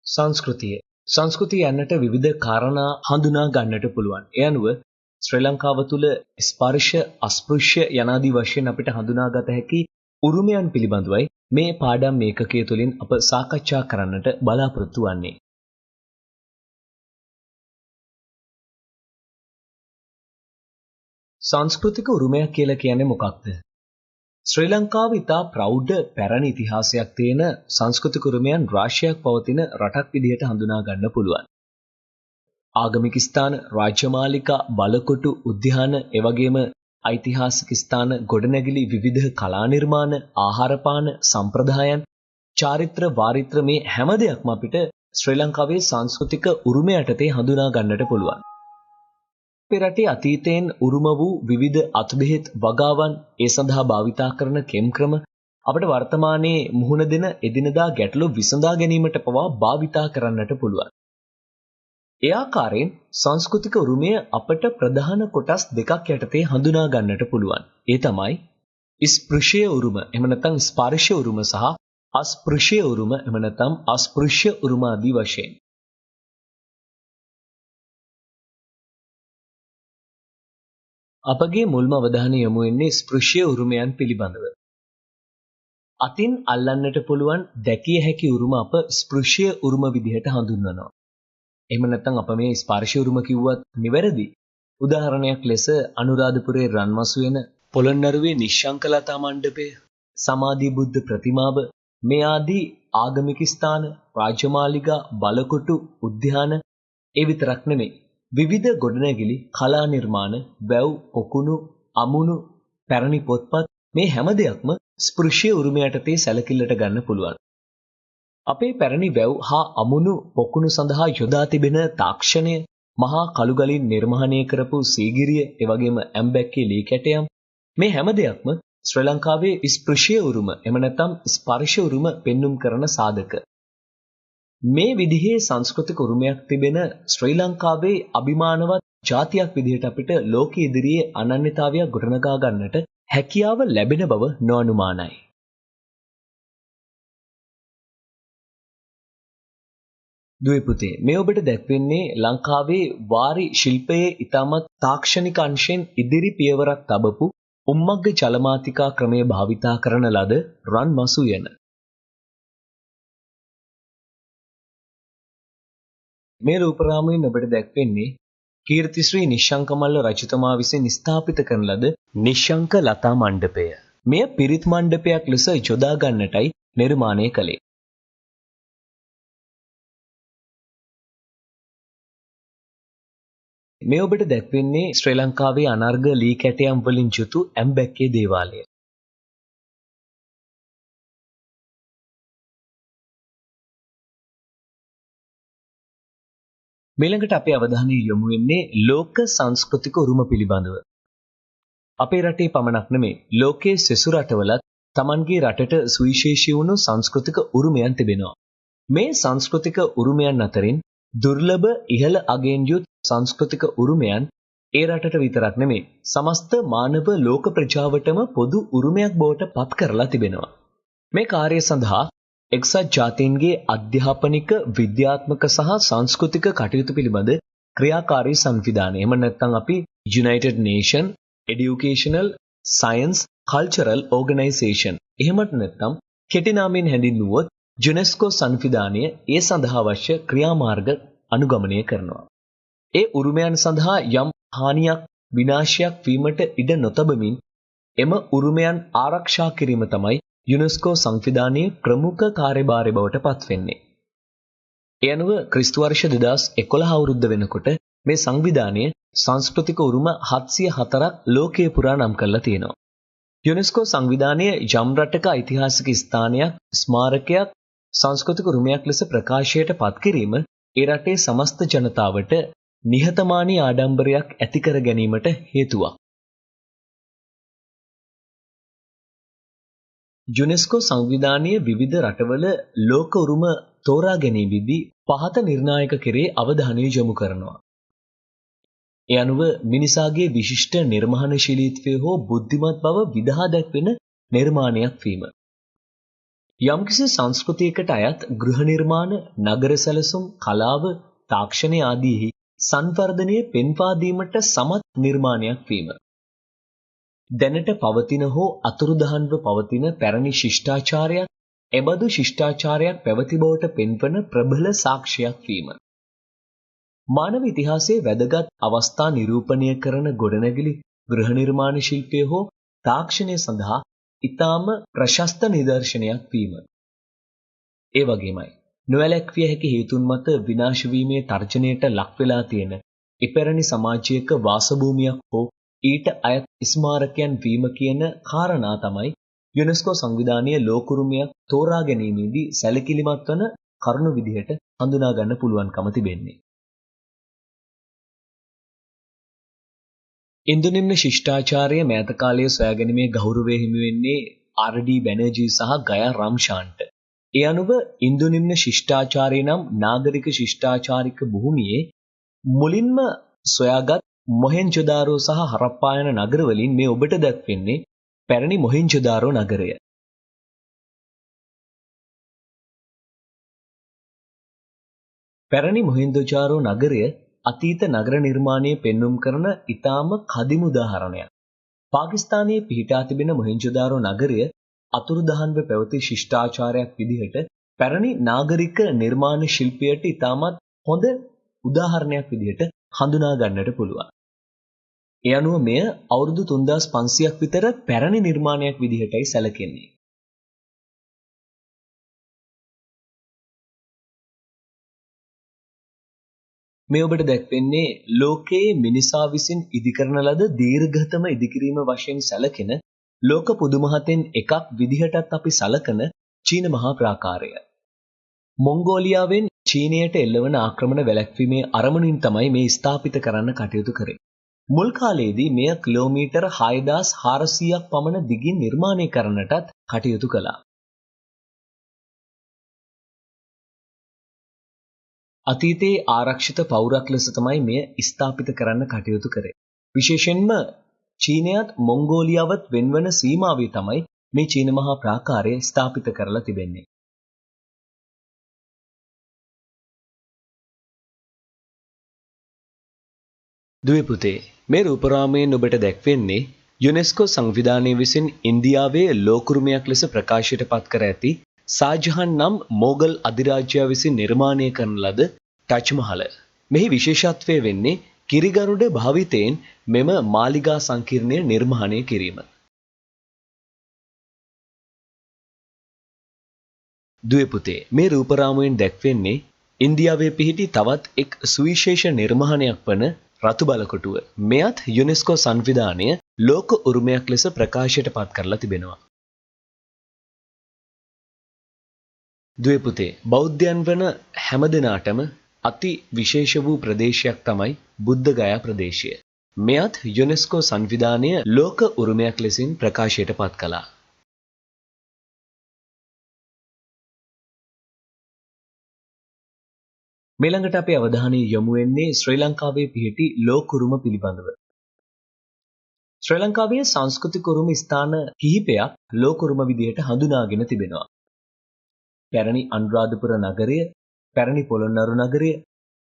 සංස්කෘතිය. සංස්කෘතිය යන්නට විවිධ කාරණා හඳුනා ගන්නට පුළුවන්. ඒ අනුව ශ්‍රී ලංකාව තුළ ස්පර්ශ, අස්පෘශ්‍ය යනාදී වශයෙන් අපිට හඳුනාගත හැකි උරුමයන් පිළිබඳවයි මේ පාඩම් ඒකකය තුළින් අප සාකච්ඡා කරන්නට බලාපොරොත්තු වන්නේ. සංස්කෘතික උරුමයක් කියලා කියන්නේ මොකක්ද? ශ්‍රී ලංකාව ඉතා ප්‍රෞಢ පැරණි ඉතිහාසයක් තියෙන සංස්කෘතික උරුමයන් රාශියක් පවතින රටක් විදිහට හඳුනා ගන්න පුළුවන්. ආගමික ස්ථාන, රාජ්‍යමාලිකා, බලකොටු, උද්‍යාන, එවැගේම ඓතිහාසික ස්ථාන, ගොඩනැගිලි, විවිධ කලා නිර්මාණ, ආහාරපාන, සම්ප්‍රදායන්, චාරිත්‍ර, වාරිත්‍ර මේ හැම දෙයක්ම අපිට ශ්‍රී ලංකාවේ සංස්කෘතික උරුමය යටතේ හඳුනා ගන්නට පුළුවන්. අපේ රටේ අතීතයෙන් උරුම වූ විවිධ අතුබෙහෙත් වගාවන්, ඒ සඳහා භාවිතා කරන කෙම් ක්‍රම අපිට වර්තමානයේ මුහුණ දෙන එදිනදා ගැටලු විසඳා ගැනීමට පවා භාවිතා කරන්නට පුළුවන්. ඒ ආකාරයෙන් සංස්කෘතික උරුමය අපට ප්‍රධාන කොටස් දෙකක් යටතේ හඳුනා ගන්නට පුළුවන්. ඒ තමයි ස්පෘශ්‍ය උරුම, එහෙම නැත්නම් ස්පර්ශ උරුම සහ අස්පෘශ්‍ය උරුම, එහෙම නැත්නම් අස්පෘශ්‍ය උරුම ආදී වශයෙන්. අපගේ මුල්ම අවධානය යොමු වෙන්නේ ස්පෘශ්‍ය උරුමයන් පිළිබඳව. අතින් අල්ලන්නට පුළුවන් දැකිය හැකි උරුම අප ස්පෘශ්‍ය උරුම විදිහට හඳුන්වනවා. එහෙම නැත්නම් අප මේ ස්පර්ශ උරුම කිව්වත් නිවැරදි. උදාහරණයක් ලෙස අනුරාධපුරයේ රන්මසු වෙන පොළොන්නරුවේ නිශ්ශංකලතා මණ්ඩපය, සමාධි බුද්ධ ප්‍රතිමාව මේ ආදී ආගමික ස්ථාන, රාජමාලිගා, බලකොටු, උද්‍යාන ඒ විතරක් නෙමෙයි. විවිධ ගොඩනැගිලි, කලා නිර්මාණ, වැව්, පොකුණු, අමුණු, පැරණි පොත්පත් මේ හැම දෙයක්ම ස්පෘශ්‍ය උරුමය යටතේ සැලකිල්ලට ගන්න පුළුවන්. අපේ පැරණි වැව් හා අමුණු පොකුණු සඳහා යොදා තිබෙන තාක්ෂණය, මහා කළුගලින් නිර්මාණය කරපු සීගිරිය, එවැගේම ඇම්බැක්කේ ලී කැටයම් මේ හැම දෙයක්ම ශ්‍රී ලංකාවේ ස්පෘශ්‍ය උරුම එහෙම නැත්නම් ස්පර්ශ උරුම පෙන්눔 කරන සාධක. මේ විදිහේ සංස්කෘතික උරුමයක් තිබෙන ශ්‍රී ලංකාවේ අභිමානවත් ජාතියක් විදිහට අපිට ලෝකයේ ඉදිරියේ අනන්‍යතාවයක් ගොඩනගා ගන්නට හැකියාව ලැබෙන බව නොඅනුමානයි. දුවේ පුතේ, මේ ඔබට දැක්වෙන්නේ ලංකාවේ වාරි ශිල්පයේ ඉතාමත් තාක්ෂණික අංශෙන් ඉදිරි පියවරක් තබපු උම්මග්ග ජලමාතිකා ක්‍රමය භාවිතා කරන ලද රන් මසු යන. මේ රූපරාමුවෙන් ඔබට දැක්වෙන්නේ කීර්තිශ්‍රී නිශ්ශංකමල්ල රජතුමා විසින් ස්ථාපිත කරන ලද නිශ්ශංක ලතා මණ්ඩපය. මෙය පිරිත් මණ්ඩපයක් ලෙස යොදා ගන්නටයි නිර්මාණය කළේ. මේ ඔබට දැක්වෙන්නේ ශ්‍රී ලංකාවේ අනර්ඝ ලී කැටයම් වලින් යුතු ඇම්බැක්කේ දේවාලය. ඊළඟට අපේ අවධානය යොමු වෙන්නේ ලෝක සංස්කෘතික උරුම පිළිබඳව. අපේ රටේ පමණක් නෙමෙයි, ලෝකයේ සෙසු රටවලත් Tamanගේ රටට සුවිශේෂී වුණු සංස්කෘතික උරුමයන් තිබෙනවා. මේ සංස්කෘතික උරුමයන් අතරින් දුර්ලභ ඉහළ අගයෙන් යුත් සංස්කෘතික උරුමයන් ඒ රටට විතරක් නෙමෙයි, සමස්ත මානව ලෝක ප්‍රජාවටම පොදු උරුමයක් බවට පත් කරලා තිබෙනවා. මේ කාර්යය සඳහා එක්සත් ජාතීන්ගේ අධ්‍යාපනික, විද්‍යාත්මක සහ සංස්කෘතික කටයුතු පිළිබඳ ක්‍රියාකාරී සංවිධානය, එහෙම නැත්නම් අපි United Nation Educational Science Cultural Organization එහෙමත් නැත්නම් කෙටි නාමයෙන් හැඳින්වුවොත් UNESCO සංවිධානය ඒ සඳහා අවශ්‍ය ක්‍රියාමාර්ග අනුගමනය කරනවා. ඒ උරුමයන් සඳහා යම් හානියක්, විනාශයක් වීමට ඉඩ නොතබමින් එම උරුමයන් ආරක්ෂා කිරීම තමයි UNESCO සංවිධානයේ ප්‍රමුඛ කාර්යභාරය බවට පත්වෙන්නේ. ඒ අනුව ක්‍රිස්තු වර්ෂ 2011 අවුරුද්ද වෙනකොට මේ සංවිධානය සංස්කෘතික උරුම 704ක් ලෝකයේ පුරා නම් කරලා තියෙනවා. UNESCO සංවිධානය යම් රටක ඓතිහාසික ස්ථානයක්, ස්මාරකයක් සංස්කෘතික උරුමයක් ලෙස ප්‍රකාශයට පත් කිරීම ඒ රටේ සමස්ත ජනතාවට නිහතමානී ආඩම්බරයක් ඇති කර ගැනීමට හේතුවක්. UNESCO සංවිධානයේ විවිධ රටවල ලෝක උරුම තෝරා ගැනීමේදී පහත නිර්ණායක කෙරේ අවධානය යොමු කරනවා. ඒ අනුව මිනිසාගේ විශිෂ්ට නිර්මාණශීලීත්වය හෝ බුද්ධිමත් බව විදහා දැක්වෙන නිර්මාණයක් වීම. යම්කිසි සංස්කෘතියකට අයත් ගෘහ නිර්මාණ, නගර සැලසුම්, කලාව, තාක්ෂණය ආදීහි සංවර්ධනය පෙන්වා දීමට සමත් නිර්මාණයක් වීම. දැනට පවතින හෝ අතුරුදහන්ව පවතින පැරණි ශිෂ්ටාචාරයක් එබඳු ශිෂ්ටාචාරයක් පැවති බවට පෙන්වන ප්‍රබල සාක්ෂියක් වීම. මානව ඉතිහාසයේ වැදගත් අවස්ථා නිරූපණය කරන ගොඩනැගිලි ගෘහ නිර්මාණ ශිල්පය හෝ තාක්ෂණය සඳහා ඊටාම ප්‍රශස්ත නිදර්ශනයක් වීම. ඒ වගේමයි නොවැළැක්විය හැකි හේතුන් මත විනාශ වීමේ තර්ජනයට ලක් වෙලා තියෙන ඉපැරණි සමාජයක වාසභූමියක් හෝ ඊට අයත් ස්මාරකයන් වීම කියන කාරණා තමයි යුනෙස්කෝ සංවිධානයේ ලෝකුරුමයක් තෝරා ගැනීමේදී සැලකිලිමත් වන කරුණු විදිහට හඳුනා ගන්න පුළුවන්කම තිබෙන්නේ. ඉන්දුනිම්න ශිෂ්ටාචාරය මෑත කාලයේ සොයාගැනීමේ ගෞරවය හිමි වෙන්නේ ආර්.ඩී. බැනර්ජී සහ ගයා රම්ෂාන්ට. ඒ අනුව ඉන්දුනිම්න ශිෂ්ටාචාරය නම් නාගරික ශිෂ්ටාචාරික භූමියේ මුලින්ම සොයාගත් මොහෙන්ජොදාරෝ සහ හරප්පා යන නගරවලින් මේ ඔබට දක්වන්නේ පැරණි මොහෙන්ජොදාරෝ නගරය. පැරණි මොහෙන්ජොදාරෝ නගරය අතීත නගර නිර්මාණයේ පෙන්눔 කරන ඊටාම කදිම උදාහරණයක්. පාකිස්තානයේ පිහිටා තිබෙන මොහෙන්ජොදාරෝ නගරය අතුරුදහන්ව පැවති ශිෂ්ටාචාරයක් විදිහට පැරණි නාගරික නිර්මාණ ශිල්පයට ඊටමත් හොඳ උදාහරණයක් විදිහට හඳුනා ගන්නට පුළුවන්. ඒ අනුව මෙය අවුරුදු 3500ක් විතර පැරණි නිර්මාණයක් විදිහටයි සැලකෙන්නේ. මේ ඔබට දැක්වෙන්නේ ලෝකයේ මිනිසා විසින් ඉදිකරන ලද දීර්ඝතම ඉදිකිරීම වශයෙන් සැලකෙන ලෝක පුදුමහතෙන් එකක් විදිහටත් අපි සලකන චීන මහා ප්‍රාකාරය. මොංගෝලියාවෙන් චීනයට එල්ලවන ආක්‍රමණ වැළැක්වීමේ අරමුණින් තමයි මේ ස්ථාපිත කරන්න කටයුතු කරේ. මුල් කාලයේදී මෙය කිලෝමීටර 6400ක් පමණ දිගින් නිර්මාණය කරන්නටත් කටයුතු කළා. අතීතයේ ආරක්ෂිත පෞරක් ලෙස තමයි මෙය ස්ථාපිත කරන්න කටයුතු කරේ. විශේෂයෙන්ම චීනයත් මොංගෝලියාවත් වෙන්වන සීමාවේ තමයි මේ චීන මහා ප්‍රාකාරය ස්ථාපිත කරලා තිබෙන්නේ. දුවේ පුතේ, මේ රූපරාමයෙන් ඔබට දැක්වෙන්නේ යුනෙස්කෝ සංවිධානය විසින් ඉන්දියාවේ ලෝකුරුමයක් ලෙස ප්‍රකාශයට පත් කර ඇති ශාජහාන් නම් මොගල් අධිරාජ්‍යයා විසින් නිර්මාණය කරන ලද ටජ් මහල. මෙහි විශේෂත්වය වෙන්නේ කිරිගරුඩ භාවිතයෙන් මෙම මාලිගා සංකීර්ණය නිර්මාණය කිරීම. දුවේ පුතේ, මේ රූපරාමයෙන් දැක්වෙන්නේ ඉන්දියාවේ පිහිටි තවත් එක් සුවිශේෂ නිර්මාණයක් වන රතු බලකොටුව. මෙයත් යුනෙස්කෝ සංවිධානය ලෝක උරුමයක් ලෙස ප්‍රකාශයට පත් කරලා තිබෙනවා. දුවේ පුතේ, බෞද්ධයන් වන හැමදෙනාටම අති විශේෂ වූ ප්‍රදේශයක් තමයි බුද්ධ ගයා ප්‍රදේශය. මෙයත් යුනෙස්කෝ සංවිධානය ලෝක උරුමයක් ලෙසින් ප්‍රකාශයට පත් කළා. මෙළඟට අපේ අවධානය යොමු වෙන්නේ ශ්‍රී ලංකාවේ පිහිටි ලෝක උරුම පිළිබඳව. ශ්‍රී ලංකාවේ සංස්කෘතික උරුම ස්ථාන කිහිපයක් ලෝක උරුම විදිහට හඳුනාගෙන තිබෙනවා. පැරණි අනුරාධපුර නගරය, පැරණි පොළොන්නරු නගරය,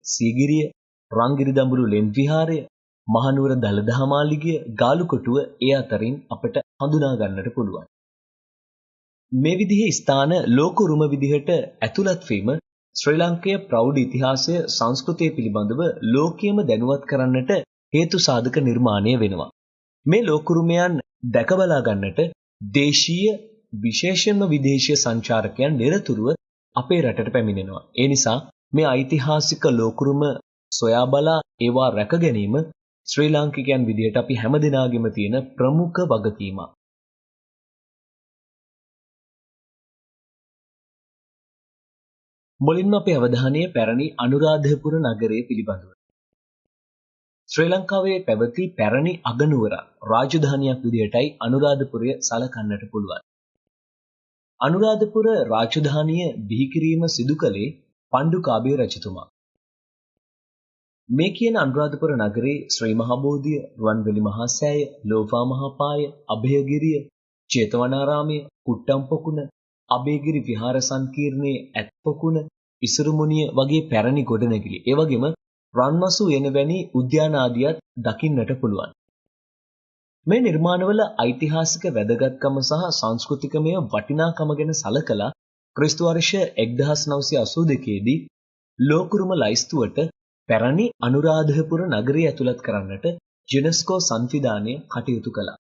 සීගිරිය, රංගිරිදඹුරු ලෙන් විහාරය, මහනුවර දළදා මාලිගය, ගාලුකොටුව ඒ අතරින් අපට හඳුනා ගන්නට පුළුවන්. මේ විදිහේ ස්ථාන ලෝක උරුම විදිහට ඇතුළත් වීම ශ්‍රී ලංකයේ ප්‍රෞಢ ඉතිහාසය සංස්කෘතිය පිළිබඳව ලෝකයේම දැනුවත් කරන්නට හේතු සාධක නිර්මාණය වෙනවා. මේ ලෝක උරුමයන් දැක බලා ගන්නට දේශීය විශේෂයෙන්ම විදේශීය සංචාරකයන් නිරතුරුව අපේ රටට පැමිණෙනවා. ඒ නිසා මේ ඓතිහාසික ලෝක උරුම සොයා බලා ඒවා රැක ගැනීම ශ්‍රී ලාංකිකයන් විදිහට අපි හැමදෙනාගේම තියෙන ප්‍රමුඛ වගකීමක්. මුලින්ම අපේ අවධානය පැරණි අනුරාධපුර නගරය පිළිබඳව. ශ්‍රී ලංකාවේ පැවති පැරණි අගනුවර රාජධානියක් විදිහටයි අනුරාධපුරය සලකන්නට පුළුවන්. අනුරාධපුර රාජධානිය බිහි කිරීම සිදු කළේ පණ්ඩුකාභය රජතුමා. මේ කියන අනුරාධපුර නගරේ ශ්‍රී මහා බෝධිය, රුවන්වැලි මහා සෑය, ලෝවා මහා පාය, අභයගිරිය, චේතවනාරාමය, කුට්ටම්පොකුණ අබේගිරි විහාර සංකීර්ණයේ ඇත්පොකුණ, ඉසුරුමුණිය වගේ පැරණි ගොඩනැගිලි, ඒ වගේම රන්මසු එන වැනි උද්‍යාන ආදියත් දකින්නට පුළුවන්. මේ නිර්මාණවල ඓතිහාසික වැදගත්කම සහ සංස්කෘතිකමය වටිනාකම ගැන සලකලා ක්‍රිස්තු වර්ෂ 1982 දී ලෝකුරුම ලයිස්තුවට පැරණි අනුරාධපුර නගරය ඇතුළත් කරන්නට යුනෙස්කෝ සංවිධානය කටයුතු කළා.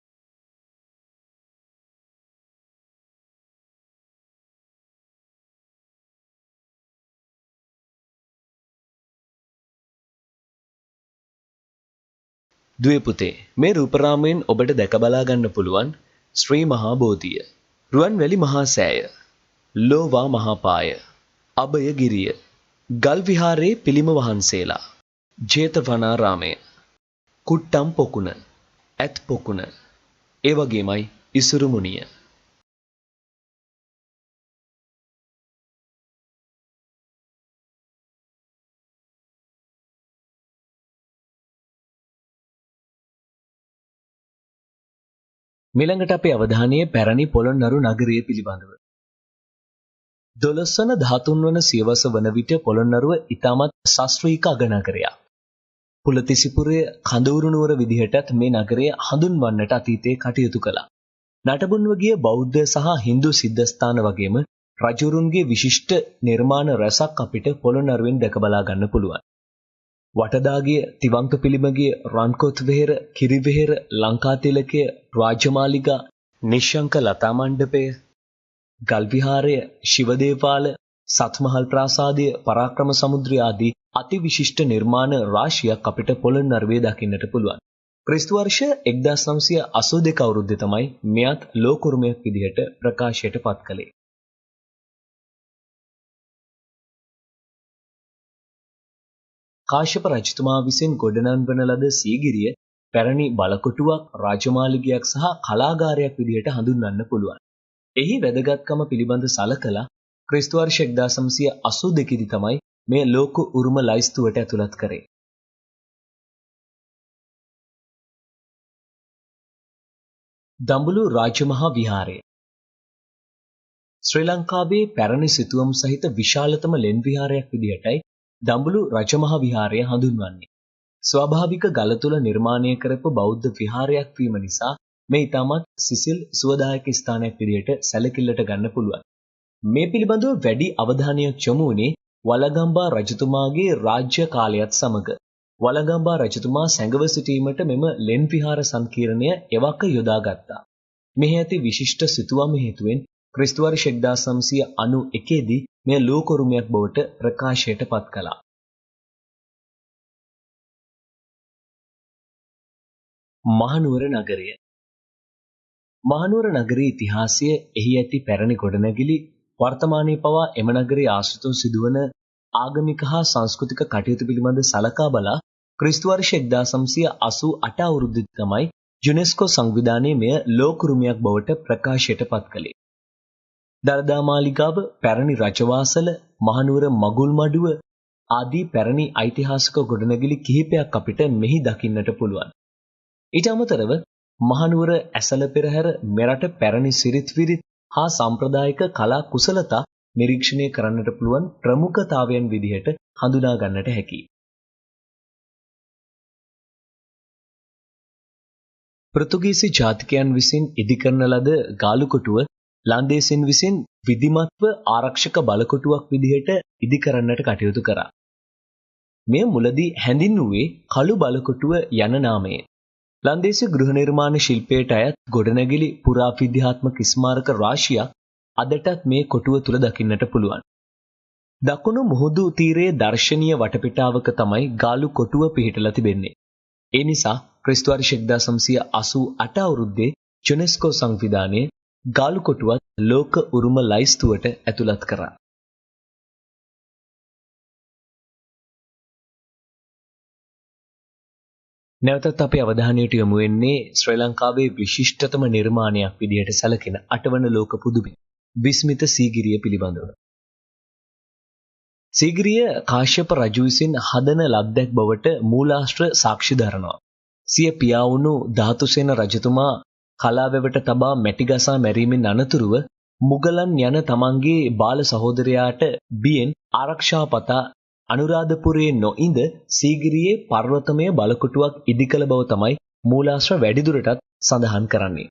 දුවේ පුතේ, මේ රූපරාමයෙන් ඔබට දැක බලා ගන්න පුළුවන් ශ්‍රී මහා බෝධිය, රුවන්වැලි මහා සෑය, ලෝවා මහා පාය, අභයගිරිය, ගල් විහාරයේ පිළිම වහන්සේලා, ජේතවනාරාමය, කුට්ටම් පොකුණ, ඇත් පොකුණ, ඒ වගේමයි ඉසුරුමුණිය. මිළඟට අපේ අවධානය පැරණි පොළොන්නරු නගරය පිළිබඳව. 12 වන 13 වන සියවස වන විට පොළොන්නරුව ඉතාමත් ශාස්ත්‍රීය අගනගරයක්. පුලතිසිපුරය කඳවුරු නුවර විදිහටත් මේ නගරය හඳුන්වන්නට අතීතයේ කටයුතු කළා. නටබුන්ව ගිය බෞද්ධ සහ හින්දු සිද්ධස්ථාන වගේම රජුරුන්ගේ විශිෂ්ට නිර්මාණ රැසක් අපිට පොළොන්නරුවෙන් දැක බලා ගන්න පුළුවන්. වටදාගිය, තිවංක පිළිමගේ, රන්කොත් වෙහෙර, කිරි වෙහෙර, ලංකාතිලකය, රාජමාලිගා, නිශ්ශංක ලතා මණ්ඩපය, ගල් විහාරය, ශිවදේවාල, සත්මහල් ප්‍රාසාදය, පරාක්‍රම සමුද්‍රය ආදී අති විශිෂ්ට නිර්මාණ රාශියක් අපිට පොළොන්නරුවේ දකින්නට පුළුවන්. ක්‍රිස්තු වර්ෂ 1982 අවුරුද්දේ තමයි මෙයත් ලෝකුරුමයක් විදිහට ප්‍රකාශයට පත් කළේ. කාශ්‍යප රජතුමා විසින් ගොඩනංවන ලද සීගිරිය පැරණි බලකොටුවක්, රාජමාලිගයක් සහ කලාගාරයක් විදිහට හඳුන්වන්න පුළුවන්. එහි වැදගත්කම පිළිබඳ සලකලා ක්‍රිස්තු වර්ෂ 1982 දී තමයි මේ ලෝක උරුම ලයිස්තුවට ඇතුළත් කරේ. දඹුලු රාජමහා විහාරය ශ්‍රී ලංකාවේ පැරණි සිතුවම් සහිත විශාලතම ලෙන් විහාරයක් විදිහටයි දඹුලු රජමහා විහාරය හඳුන්වන්නේ. ස්වාභාවික ගල තුල නිර්මාණය කරපු බෞද්ධ විහාරයක් වීම නිසා මේ ඉතාමත් සිසිල් සුවදායක ස්ථානයක් විදිහට සැලකිල්ලට ගන්න පුළුවන්. මේ පිළිබඳව වැඩි අවධානයක් යොමු වුණේ වළගම්බා රජතුමාගේ රාජ්‍ය කාලයත් සමග. වළගම්බා රජතුමා සැඟව සිටීමට මෙම ලෙන් විහාර සංකීර්ණය එවක යොදාගත්තා. මෙහි ඇති විශිෂ්ට සිතුවම් හේතුවෙන් ක්‍රිස්තු වර්ෂ 1991 දී මෙය ලෝකුරුමයක් බවට ප්‍රකාශයට පත් කළා. මහනුවර නගරය. මහනුවර නගරයේ ඉතිහාසය, එහි ඇති පැරණි ගොඩනැගිලි, වර්තමානයේ පවා එම නගරයේ ආශ්‍රිතව සිදුවන ආගමික හා සංස්කෘතික කටයුතු පිළිබඳ සලකා බලා ක්‍රිස්තු වර්ෂ 1988 අවුරුද්දේ තමයි යුනෙස්කෝ සංවිධානයේ මෙය ලෝකුරුමයක් බවට ප්‍රකාශයට පත් කළේ. දළදා මාලිගාව, පැරණි රජවාසල, මහනුවර මගුල් මඩුව ආදී පැරණි ඓතිහාසික ගොඩනැගිලි කිහිපයක් අපිට මෙහි දකින්නට පුළුවන්. ඊට අමතරව මහනුවර ඇසළ පෙරහැර මෙරට පැරණි සිරිත් විරිත් හා සම්ප්‍රදායික කලා කුසලතා නිරීක්ෂණය කරන්නට පුළුවන් ප්‍රමුඛතාවයන් විදිහට හඳුනා ගන්නට හැකියි. පෘතුගීසි ජාතිකයන් විසින් ඉදිකරන ලද ගාලුකොටුව ලන්දේසින් විසින් විධිමත්ව ආරක්ෂක බලකොටුවක් විදිහට ඉදිකරන්නට කටයුතු කරා. මෙය මුලදී හැඳින්වුවේ කළු බලකොටුව යන නාමයෙන්. ලන්දේසි ගෘහ නිර්මාණ ශිල්පයට අයත් ගොඩනැගිලි පුරා විද්‍යාත්මක ස්මාරක රාශියක් අදටත් මේ කොටුව තුල දකින්නට පුළුවන්. දකුණු මුහුදු තීරයේ දර්ශනීය වටපිටාවක තමයි ගාලු කොටුව පිහිටලා තිබෙන්නේ. ඒ නිසා ක්‍රිස්තු වර්ෂ 1988 අවුරුද්දේ යුනෙස්කෝ සංවිධානයේ ගාලු කොටුවත් ලෝක උරුම ලයිස්තුවට ඇතුළත් කරා. නැවතත් අපේ අවධානයට යොමු වෙන්නේ ශ්‍රී ලංකාවේ විශිෂ්ටතම නිර්මාණයක් විදිහට සැලකෙන 8 වන ලෝක පුදුමය විස්මිත සීගිරිය පිළිබඳව. සීගිරිය කාශ්‍යප රජු විසින් හදන ලද්දක් බවට මූලාශ්‍ර සාක්ෂි දරනවා. සිය පියා වුණු ධාතුසේන රජතුමා කලාවැවට තබා මැටි ගසා මැරීමෙන් අනතුරුව මුගලන් යන තමන්ගේ බාල සහෝදරයාට බියෙන් ආරක්ෂාපතා අනුරාධපුරයේ නොඉඳ සීගිරියේ පර්වතමය බලකොටුවක් ඉදිකළ බව තමයි මූලාශ්‍ර වැඩිදුරටත් සඳහන් කරන්නේ.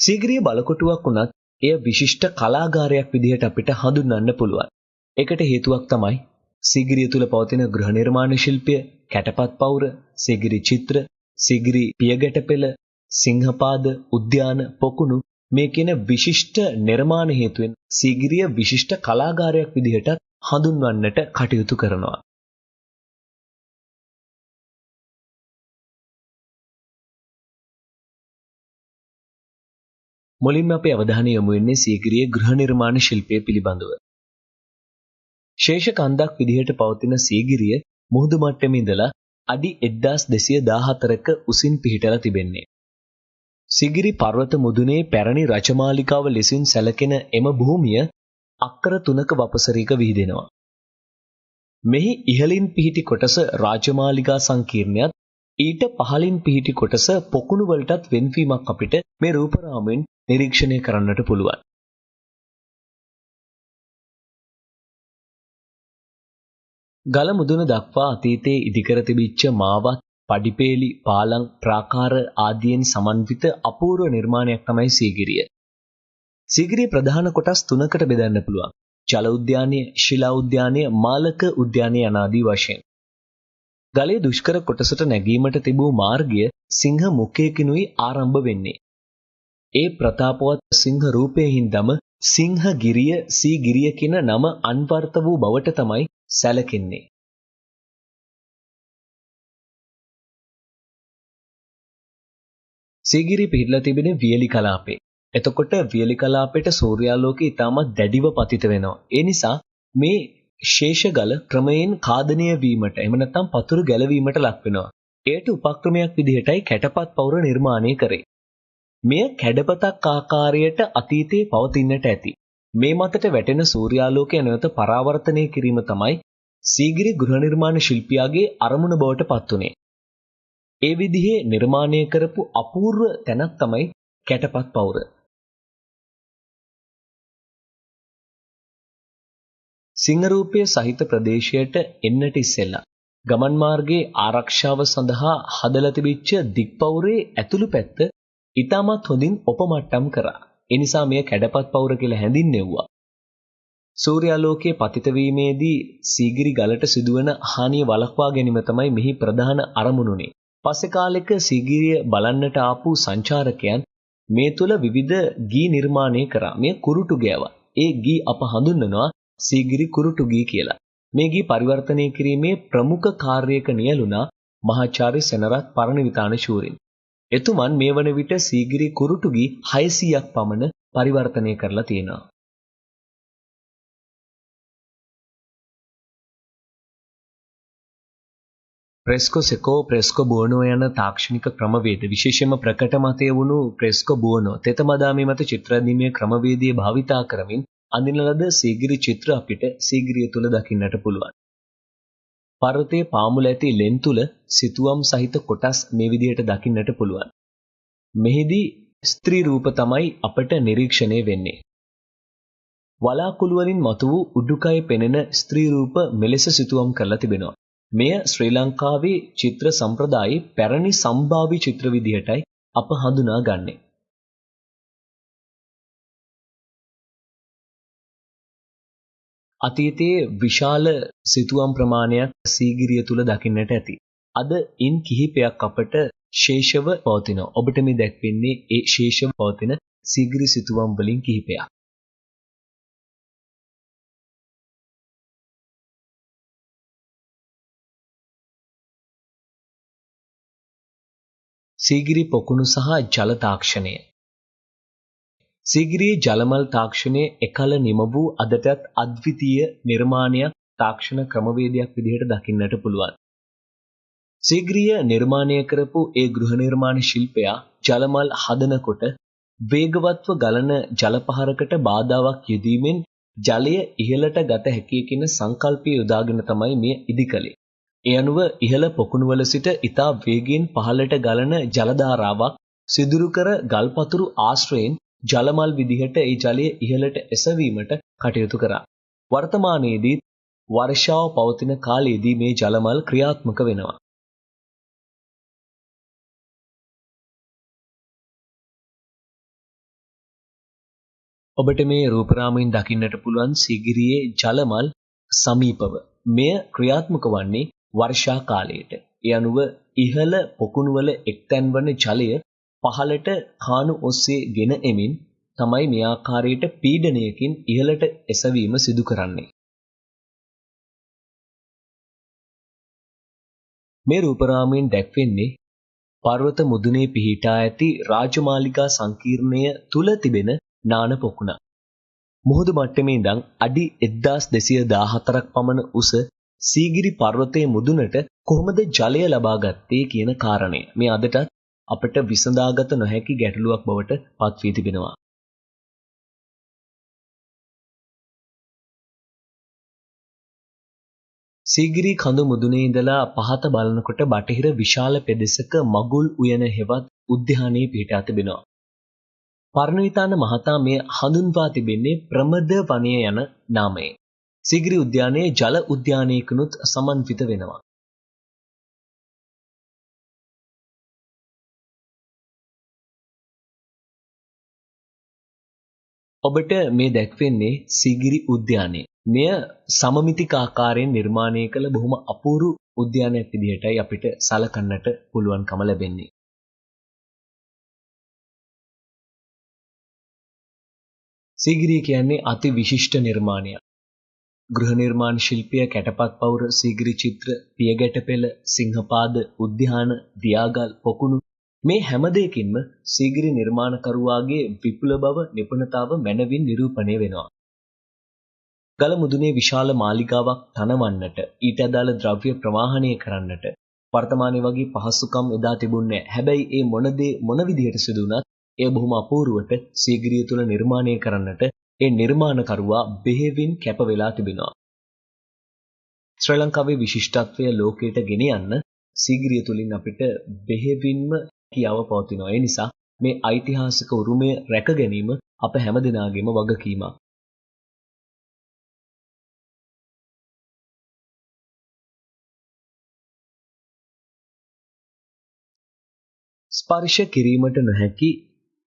සීගිරිය බලකොටුවක් වුණත් එය විශිෂ්ට කලාගාරයක් විදිහට අපිට හඳුන්වන්න පුළුවන්. ඒකට හේතුවක් තමයි සීගිරිය තුල පවතින ගෘහ නිර්මාණ ශිල්පය, කැටපත් පවුර, සීගිරි චිත්‍ර, සීගිරි පියගැටපෙළ, සිංහපාද, උද්‍යාන, පොකුණු මේ කියන විශිෂ්ට නිර්මාණ හේතුවෙන් සීගිරිය විශිෂ්ට කලාගාරයක් විදිහට හඳුන්වන්නට කටයුතු කරනවා. මුලින්ම අපේ අවධානය යොමු වෙන්නේ සීගිරියේ ගෘහ නිර්මාණ ශිල්පය පිළිබඳව. ශේෂ කන්දක් විදිහට පවතින සීගිරිය මුහුදු මට්ටමේ ඉඳලා අඩි 1214ක උසින් පිහිටලා තිබෙන්නේ. සීගිරි පර්වත මුදුනේ පැරණි රජමාලිකාව ලෙසින් සැලකෙන එම භූමිය අක්කර 3ක වපසරික විහිදෙනවා. මෙහි ඉහළින් පිහිටි කොටස රාජමාලිගා සංකීර්ණයත් ඊට පහළින් පිහිටි කොටස පොකුණු වලටත් වෙන්වීමක් අපිට මේ රූපරාමයෙන් නිරීක්ෂණය කරන්නට පුළුවන්. ගල මුදුන දක්වා අතීතයේ ඉදිකර තිබිච්ච මාවත්, පඩිපේලි, පාලම්, ප්‍රාකාර ආදීන් සමන්විත අපූර්ව නිර්මාණයක් තමයි සීගිරිය. සීගිරිය ප්‍රධාන කොටස් 3කට බෙදන්න පුළුවන්. ජල උද්‍යානය, ශිලා උද්‍යානය, මාලක උද්‍යානය යනාදී වශයෙන්. ගලේ දුෂ්කර කොටසට නැගීමට තිබූ මාර්ගය සිංහ මුඛයකිනුයි ආරම්භ වෙන්නේ. ඒ ප්‍රතාපවත් සිංහ රූපයෙන් හින්දම සිංහගිරිය, සීගිරිය කියන නම අන්වර්ථ වූ බවට තමයි සැලකෙන්නේ. සීගිරිය පිහිටලා තිබෙන වියලි කලාපේ. එතකොට වියලි කලාපයට සූර්යාලෝකය ඉතාමත් දැඩිව පතිත වෙනවා. ඒ නිසා මේ ශේෂ ගල ක්‍රමයෙන් කාදනය වීමට එහෙම නැත්නම් පතුරු ගැලවීමට ලක් වෙනවා. ඒට උපක්‍රමයක් විදිහටයි කැටපත් පවුර නිර්මාණය කරේ. මෙය කැඩපතක් ආකාරයට අතීතයේ පවතින්නට ඇති. මේ මතට වැටෙන සූර්යාලෝකය නැවත පරාවර්තනය කිරීම තමයි සීගිරි ගෘහ නිර්මාණ ශිල්පියාගේ අරමුණ බවට පත් වුනේ. ඒ විදිහේ නිර්මාණය කරපු අපූර්ව තැනක් තමයි කැටපත් පවුර. සිංහරූපයේ සහිත ප්‍රදේශයට එන්නට ඉස්සෙල්ලා ගමන් මාර්ගයේ ආරක්ෂාව සඳහා හදලා තිබිච්ච දික්පවුරේ ඇතුළු පැත්ත ඉතාමත් හොඳින් ඔපමට්ටම් කරා. ඒ නිසා මෙය කැඩපත් පවුර කියලා හැඳින්වෙව්වා. සූර්යාලෝකයේ පතිත වීමේදී සීගිරි ගලට සිදුවන හානිය වළක්වා ගැනීම තමයි මෙහි ප්‍රධාන අරමුණුනේ. පස්සේ කාලෙක සීගිරිය බලන්නට ආපු සංචාරකයන් මේ තුල විවිධ ගී නිර්මාණය කරා. මේ කුරුටු ගෑවා. ඒ ගී අප හඳුන්වනවා සීගිරි කුරුටු ගී කියලා. මේ ගී පරිවර්තනය කිරීමේ ප්‍රමුඛ කාර්යයක නියැලුණා මහාචාර්ය සෙනරත් පරණවිතාන ශූරින්. එතුමන් මේ වන විට සීගිරි කුරුටු ගී 600ක් පමණ පරිවර්තනය කරලා තියෙනවා. ප්‍රෙස්කෝ සෙකෝ, ප්‍රෙස්කෝ බුවනෝ යන තාක්ෂණික ක්‍රමවේද විශේෂයෙන්ම ප්‍රකට මතය වුණු ප්‍රෙස්කෝ බුවනෝ තෙතමදාමේ මත චිත්‍රදීමේ ක්‍රමවේදයේ භාවිතා කරමින් අඳින ලද සීගිරි චිත්‍ර අපිට සීගිරිය තුල දකින්නට පුළුවන්. පර්වතයේ පාමුල ඇති ලෙන් තුල සිතුවම් සහිත කොටස් මේ විදිහට දකින්නට පුළුවන්. මෙහිදී ස්ත්‍රී රූප තමයි අපට නිරීක්ෂණය වෙන්නේ. වලාකුළු වලින් මතු වූ උඩුකය පෙනෙන ස්ත්‍රී රූප මෙලෙස සිතුවම් කරලා තිබෙනවා. මෙය ශ්‍රී ලංකාවේ චිත්‍ර සම්ප්‍රදායේ පැරණි සම්භාව්‍ය චිත්‍ර විදිහටයි අප හඳුනාගන්නේ. අතීතයේ විශාල සිතුවම් ප්‍රමාණයක් සීගිරිය තුල දකින්නට ඇති. අද ඉන් කිහිපයක් අපට ශේෂව පවතිනවා. ඔබට මේ දැක්වෙන්නේ ඒ ශේෂව පවතින සීගිරි සිතුවම් වලින් කිහිපයක්. සීගිරි පොකුණු සහ ජල තාක්ෂණය. සීගිරියේ ජලමල් තාක්ෂණය එකල නිම වූ අදටත් අද්විතීය නිර්මාණයක් තාක්ෂණ ක්‍රමවේදයක් විදිහට දකින්නට පුළුවන්. සීගිරිය නිර්මාණය කරපු ඒ ගෘහ නිර්මාණ ශිල්පයා ජලමල් හදනකොට වේගවත්ව ගලන ජලපහරකට බාධාවක් යෙදීමෙන් ජලය ඉහළට ගත හැකිය කියන සංකල්පය යොදාගෙන තමයි මේ ඉදිකලේ. ඒ අනුව ඉහළ පොකුණුවල සිට ඉතා වේගයෙන් පහළට ගලන ජල ධාරාවක් සිදුරු කර ගල්පතුරු ආශ්‍රයෙන් ජලමල් විදිහට ඒ ජලය ඉහළට එසවීමට කටයුතු කරා. වර්තමානයේදී වර්ෂාව පවතින කාලයේදී මේ ජලමල් ක්‍රියාත්මක වෙනවා. ඔබට මේ රූපරාමයෙන් දකින්නට පුළුවන් සීගිරියේ ජලමල් සමීපව. මෙය ක්‍රියාත්මක වන්නේ වර්ෂා කාලයට. ඒ අනුව ඉහළ පොකුණුවල එක්තැන් වන ජලය පහළට කාණු ඔස්සේ ගෙන එමින් තමයි මේ ආකාරයට පීඩනයකින් ඉහළට එසවීම සිදු කරන්නේ. මේ රූපරාමයෙන් දැක්වෙන්නේ පර්වත මුදුනේ පිහිටා ඇති රාජමාලිගා සංකීර්ණය තුල තිබෙන නාන පොකුණ. මුහුදු මට්ටමේ ඉඳන් අඩි 1214ක් පමණ උස සීගිරි පර්වතයේ මුදුනට කොහොමද ජලය ලබා ගත්තේ කියන කාරණය මේ අදටත් අපට විසඳාගත නොහැකි ගැටලුවක් බවට පත් වී තිබෙනවා. සීගිරි කඳු මුදුනේ ඉඳලා පහත බලනකොට බටහිර විශාල පෙදෙසක මගුල් උයන හෙවත් උද්‍යානයේ පිහිටා තිබෙනවා. පර්ණවිතාන මහතා මෙය හඳුන්වා තිබෙන්නේ ප්‍රමද වනය යන නාමයෙන්. සීගිරි උද්‍යානයේ ජල උද්‍යානයකිනුත් සමන්විත වෙනවා. ඔබට මේ දැක්වෙන්නේ සීගිරි උද්‍යානය. මෙය සමමිතික ආකාරයෙන් නිර්මාණය කළ බොහොම අපූර්ව උද්‍යානයක් විදිහටයි අපිට සලකන්නට පුළුවන්කම ලැබෙන්නේ. සීගිරිය කියන්නේ අති විශිෂ්ට නිර්මාණයක්. ගෘහ නිර්මාණ ශිල්පය, කැටපත් පවුර, සීගිරි චිත්‍ර, පියගැටපෙළ, සිංහපාද, උද්‍යාන, දියාගල්, පොකුණු මේ හැම දෙයකින්ම සීගිරි නිර්මාණකරුවාගේ විපුල බව, නිපුණතාව මැනවින් නිරූපණය වෙනවා. ගල මුදුනේ විශාල මාලිගාවක් තනවන්නට, ඊට අදාළ ද්‍රව්‍ය ප්‍රවාහනය කරන්නට වර්තමානයේ වගේ පහසුකම් එදා තිබුණේ නැහැ. හැබැයි ඒ මොන විදිහට සිදු වුණත් එය බොහොම අපූර්වට සීගිරිය තුල නිර්මාණය කරන්නට ඒ නිර්මාණකරුවා බෙහෙවින් කැප වෙලා තිබෙනවා. ශ්‍රී ලංකාවේ විශිෂ්ටත්වය ලෝකයට ගෙන යන්න සීගිරිය තුලින් අපිට බෙහෙවින්ම කියාව පවතිනවා. ඒ නිසා මේ ඓතිහාසික උරුමය රැක ගැනීම අප හැමදෙනාගේම වගකීමක්. ස්පර්ශ කිරීමට නොහැකි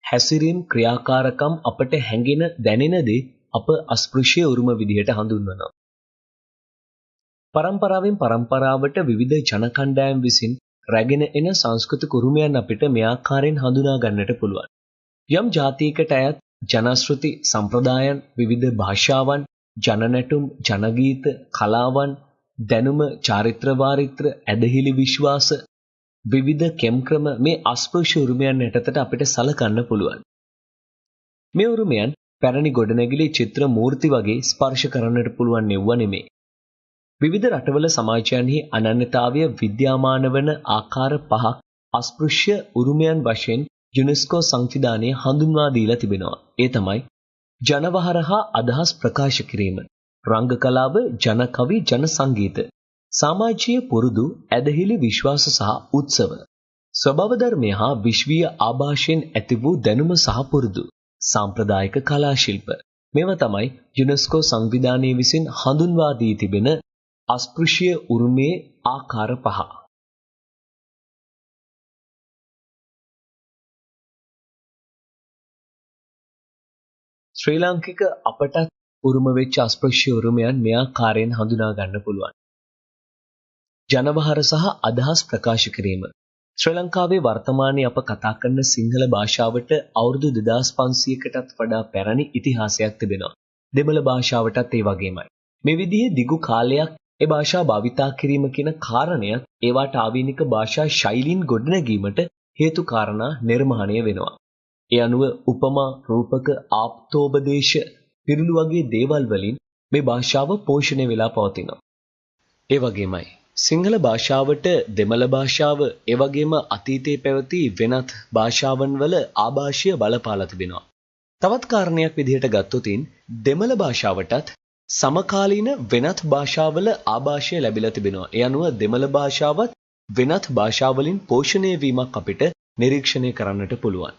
හැසිරීම් ක්‍රියාකාරකම් අපට හැඟෙන දැනෙන දේ අප අස්පෘශ්‍ය උරුම විදිහට හඳුන්වනවා. පරම්පරාවෙන් පරම්පරාවට විවිධ ජන කණ්ඩායම් විසින් රැගෙන එන සංස්කෘතික උරුමයන් අපිට මේ ආකාරයෙන් හඳුනා ගන්නට පුළුවන්. යම් ජාතියකට අයත් ජනශ්‍රුති සම්ප්‍රදායන්, විවිධ භාෂාවන්, ජනනැටුම්, ජනගීත, කලාවන්, දැනුම, චාරිත්‍ර වාරිත්‍ර, ඇදහිලි විශ්වාස, විවිධ කෙම්ක්‍රම මේ අස්පෘශ්‍ය උරුමයන් යටතට අපිට සලකන්න පුළුවන්. මේ උරුමයන් පැරණි ගොඩනැගිලි, චිත්‍ර, මූර්ති වගේ ස්පර්ශ කරන්නට පුළුවන් නෙවුව නෙමේ. විවිධ රටවල සමාජයන්හි අනන්‍යතාවය විද්‍යාමාන වන ආකාර පහක් අස්පෘශ්‍ය උරුමයන් වශයෙන් යුනෙස්කෝ සංවිධානය හඳුන්වා දීලා තිබෙනවා. ඒ තමයි ජනවහර හා අදහස් ප්‍රකාශ කිරීම, රංග කලාව, ජන කවි, ජන සංගීත, සමාජීය පුරුදු, ඇදහිලි විශ්වාස සහ උත්සව, ස්වභාව ධර්මය හා විශ්වීය ආభాෂයෙන් ඇති වූ දැනුම සහ පුරුදු, සාම්ප්‍රදායික කලා ශිල්ප. මේවා තමයි යුනෙස්කෝ සංවිධානයේ විසින් හඳුන්වා දී තිබෙන අස්පෘශ්‍ය උරුමේ ආකාර පහ. ශ්‍රී ලාංකික අපටත් උරුම වෙච්ච අස්පෘශ්‍ය උරුමයන් මේ ආකාරයෙන් හඳුනා ගන්න පුළුවන්. ජනවහර සහ අදහස් ප්‍රකාශ කිරීම. ශ්‍රී ලංකාවේ වර්තමානයේ අප කතා කරන සිංහල භාෂාවට අවුරුදු 2500කටත් වඩා පැරණි ඉතිහාසයක් තිබෙනවා. දෙමළ භාෂාවටත් ඒ වගේමයි. මේ විදිහේ දිගු කාලයක් ඒ භාෂා භාවිතා කිරීම කියන කාරණය ඒවට ආවේනික භාෂා ශෛලීන් ගොඩනැගීමට හේතු කාරණා නිර්මාණය වෙනවා. ඒ අනුව උපමා, රූපක, ආප්තෝපදේශ පිරුළු වගේ දේවල් වලින් මේ භාෂාව පෝෂණය වෙලා පවතිනවා. ඒ වගේමයි සිංහල භාෂාවට දෙමළ භාෂාව ඒ වගේම අතීතයේ පැවති වෙනත් භාෂාවන් වල ආభాෂය බලපාලා තිබෙනවා. තවත් කාරණයක් විදිහට ගත්තොතින් දෙමළ භාෂාවටත් සමකාලීන වෙනත් භාෂාවල ආభాෂය ලැබිලා තිබෙනවා. ඒ අනුව දෙමළ භාෂාවත් වෙනත් භාෂාවලින් පෝෂණය වීමක් අපිට නිරීක්ෂණය කරන්නට පුළුවන්.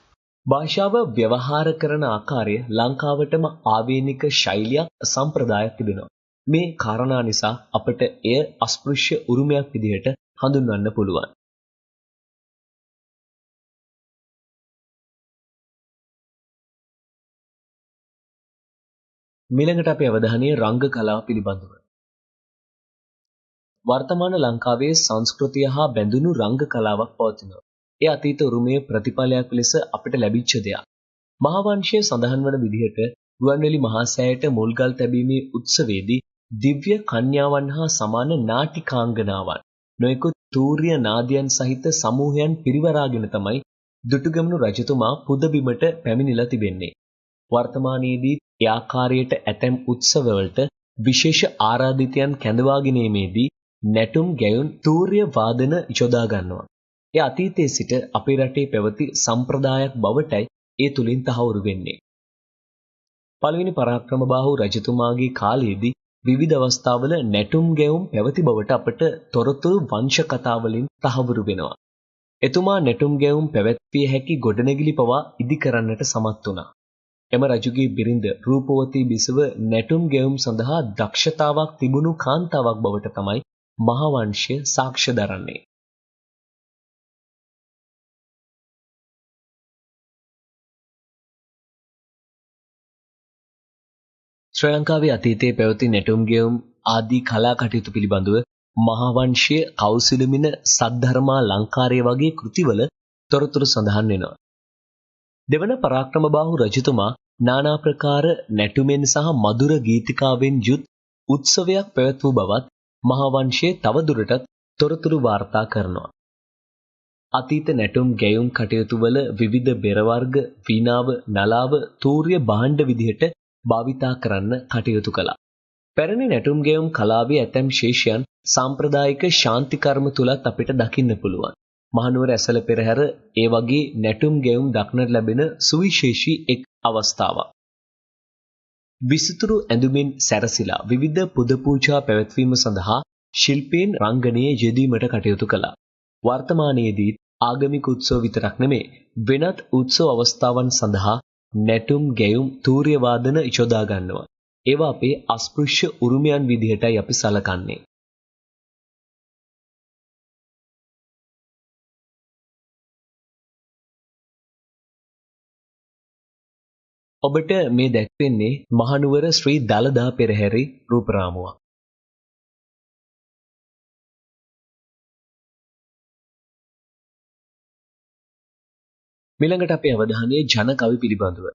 භාෂාව ව්‍යවහාර කරන ආකාරය ලංකාවටම ආවේනික ශෛලියක් සම්ප්‍රදායක් තිබෙනවා. මේ කාරණා නිසා අපට එය අස්පෘශ්‍ය උරුමයක් විදිහට හඳුන්වන්න පුළුවන්. ඊළඟට අපේ අවධානය රංග කලාව පිළිබඳව. වර්තමාන ලංකාවේ සංස්කෘතිය හා බැඳුණු රංග කලාවක් පවතිනවා. ඒ අතීත උරුමයේ ප්‍රතිඵලයක් ලෙස අපිට ලැබිච්ච දෙයක්. මහාවංශයේ සඳහන් වන විදිහට රුවන්වැලි මහා සෑයට මුල්ගල් තැබීමේ උත්සවයේදී දිව්‍ය කන්‍යාවන් හා සමාන නාටිකාංගනාවන් නොයෙකුත් තූර්ය නාදයන් සහිත සමූහයන් පිරිවරාගෙන තමයි දුටුගැමුණු රජතුමා පුදබිමට පැමිණිලා තිබෙන්නේ. වර්තමානයේදී ඒ ආකාරයට ඇතැම් උත්සවවලට විශේෂ ආරාධිතයන් කැඳවා ගැනීමේදී නැටුම් ගැයුම් තූර්ය වාදන යොදා ගන්නවා. ඒ අතීතයේ සිට අපේ රටේ පැවති සම්ප්‍රදායක් බවටයි ඒ තුලින් තහවුරු වෙන්නේ. පළවෙනි පරාක්‍රමබාහු රජතුමාගේ කාලයේදී විවිධ අවස්ථාවල නැටුම් ගැයුම් පැවති බවට අපට තොරතුරු වංශ කතාවලින් තහවුරු වෙනවා. එතුමා නැටුම් ගැයුම් පැවැත්විය හැකි ගොඩනැගිලි පවා ඉදි කරන්නට සමත් වුණා. එම රජුගේ බිරිඳ රූපවතී බිසව නැටුම් ගැයුම් සඳහා දක්ෂතාවක් තිබුණු කාන්තාවක් බවට තමයි මහාවංශය සාක්ෂි දරන්නේ. ශ්‍රී ලංකාවේ අතීතයේ පැවති නැටුම් ගැයුම් ආදී කලා කටයුතු පිළිබඳව මහාවංශයේ කෞසිලමින සද්ධර්මා ලංකාරය වගේ කෘතිවල තොරතුරු සඳහන් වෙනවා. දෙවන පරාක්‍රමබාහු රජතුමා නානා ප්‍රකාර නැටුමෙන් සහ මధుර ගීතිකාවෙන් යුත් උත්සවයක් පැවැත්වූ බවත් මහාවංශයේ තවදුරටත් තොරතුරු වාර්තා කරනවා. අතීත නැටුම් ගැයුම් කටයුතු වල විවිධ බෙර වර්ග, වීණාව, නලාව, තූර්ය භාණ්ඩ විදිහට භාවිතා කරන්න කටයුතු කළා. පැරණි නැටුම් ගැයුම් කලාවේ ඇතැම් ශේෂයන් සාම්ප්‍රදායික ශාන්ති කර්ම තුලත් අපිට දකින්න පුළුවන්. මහනුවර ඇසළ පෙරහැර ඒ වගේ නැටුම් ගැයුම් දක්නට ලැබෙන සුවිශේෂී එක් අවස්ථාවක්. විසිතුරු ඇඳුමින් සැරසිලා විවිධ පුද පූජා පැවැත්වීම සඳහා ශිල්පීන් රංගනයේ යෙදීමට කටයුතු කළා. වර්තමානයේදී ආගමික උත්සව විතරක් නෙමේ වෙනත් උත්සව අවස්ථාවන් සඳහා නැටුම් ගැයුම් තූර්ය වාදන යොදා ගන්නවා. ඒවා අපේ අස්පෘශ්‍ය උරුමයන් විදිහටයි අපි සලකන්නේ. ඔබට මේ දැක්වෙන්නේ මහනුවර ශ්‍රී දළදා පෙරහැරේ රූපරාමුවක්. ඊළඟට අපේ අවධානය ජන කවි පිළිබඳව.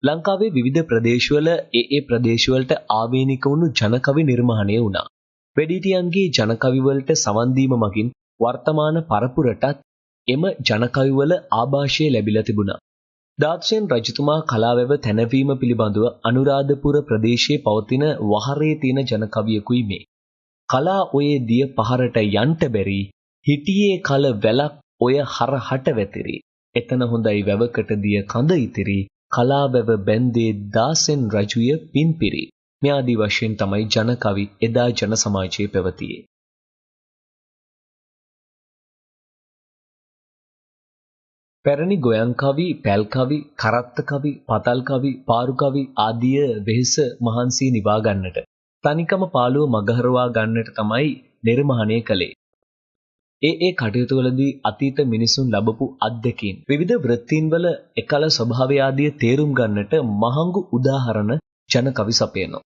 ලංකාවේ විවිධ ප්‍රදේශවල ඒ ප්‍රදේශවලට ආවේනික වුණු ජන කවි නිර්මාණය වුණා. වැඩිහිටියන්ගේ ජන කවි වලට සවන් දීම මගින් වර්තමාන පරපුරටත් එම ජන කවි වල ආభాෂය ලැබිලා තිබුණා. දාක්ෂයන් රජතුමා කලාවැව තැනවීම පිළිබඳව අනුරාධපුර ප්‍රදේශයේ පවතින වහරේ තියෙන ජන කවියකුයි මේ. කලා ඔයේ දිය පහරට යන්ට බැරි හිටියේ කල වැලක් ඔය හරහට වැතිරි. එතන හොඳයි වැවකට දිය කඳ ඉතිරි. කලාවැව බැන්දේ දාසෙන් රජුය පින්පිරි. මේ ආදී වශයෙන් තමයි ජන කවි එදා ජන සමාජයේ පැවතියේ. පැරණි ගොයන් කවි, පැල් කවි, කරත්ත කවි, පතල් කවි, පාරු කවි ආදිය වෙහෙස මහන්සි නිවා ගන්නට, තනිකම පාළුව මගහරවා ගන්නට තමයි නිර්මාණය කළේ. ඒ කටයුතුවලදී අතීත මිනිසුන් ලැබපු අත්දැකීම් විවිධ වෘත්තීන් වල එකල ස්වභාවය ආදිය තේරුම් ගන්නට මහඟු උදාහරණ ජන කවි සපයනවා.